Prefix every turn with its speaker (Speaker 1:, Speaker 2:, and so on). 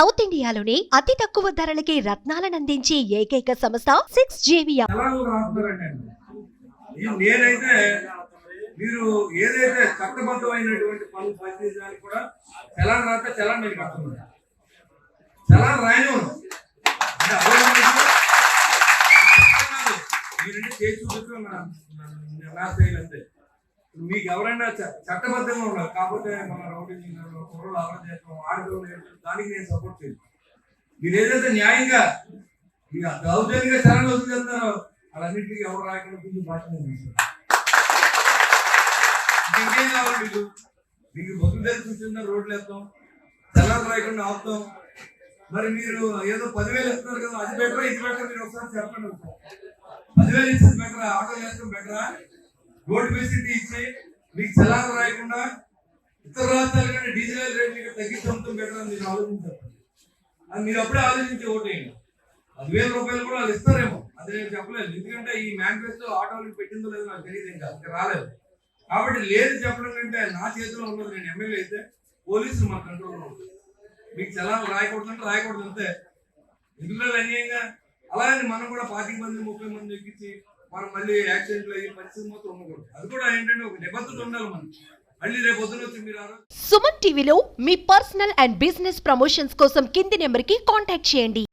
Speaker 1: South ఇండియాలోని అతి తక్కువ ధరలకి రత్నాలనందించే ఏకైక సంస్థ 6JVR.
Speaker 2: నేనైతే మీరు ఏదైతే చట్టబద్ధమైనటువంటి పనులు పరిశీలించడానికి కూడా చలాన్ రాస్తే చలాన్ నేను కట్టుకున్నాను. చలాన్ రాయను మీరంటే చేసి చూపించడం నా స్టైల్ అంతే. మీకు ఎవరైనా చట్టబద్ధంగా ఉన్నారు కాకపోతే మన రౌడీ కుర్రలు అలవాటు చేస్తాం ఆడపిల్లలు దానికి నేను సపోర్ట్ చేయను. మీరు ఏదైతే న్యాయంగా ఇక దౌర్జన్యంగా చలాన్ వసూలు చేస్తారో వాళ్ళన్నింటికి ఎవరు రాయకుండా కొంచెం భాష ఇంకేం కావాలి మీకు బొద్దు దగ్గర కూర్చున్న రోడ్లు వేస్తాం చలాన్ రాయకుండా ఆపుతాం. మరి మీరు ఏదో 10,000 ఇస్తున్నారు కదా అది బెటరా ఇది బెటరా మీరు ఒకసారి చెప్పండి. 10,000 ఇచ్చేది బెటరా ఆటోలు వేస్తాం బెటరా రోడ్డు ఫెసిలిటీ ఇచ్చి మీకు చలాన్ రాయకుండా ఇతర రాష్ట్రాల కంటే డీజిల్ రేట్లు తగ్గించి అమ్ముతాం బెటర్ మీరు ఆలోచించారు. అది మీరు అప్పుడే ఆలోచించి ఓటేయండి. 10,000 రూపాయలు కూడా వాళ్ళు ఇస్తారేమో అదే నేను చెప్పలేదు. ఎందుకంటే ఈ మేనిఫెస్టో ఆటోలకు పెట్టిందో లేదో నాకు తెలియదు, ఇంకా రాలేదు. కాబట్టి లేదు చెప్పడం కంటే నా చేతిలో ఉన్నది నేను ఎమ్మెల్యే అయితే పోలీసులు మన కంట్రోల్లో ఉంటుంది. మీకు చలాన్ రాయకూడదంటే రాయకూడదు అంతే. ఎందుకంటే అన్యాయంగా అలాగే మనం కూడా 40 మంది 30 మంది ఎక్కించి మనం మళ్ళీ యాక్సిడెంట్లు అయ్యి పరిస్థితి మొత్తం ఉండకూడదు. అది కూడా ఏంటంటే ఒక నిబద్ధత ఉండాలి మనం. మళ్ళీ రేపు పొద్దున వచ్చి మీరు
Speaker 1: సుమన్ టీవీలో మీ పర్సనల్ అండ్ బిజినెస్ ప్రమోషన్స్ కోసం కింది నెంబర్కి కాంటాక్ట్ చేయండి.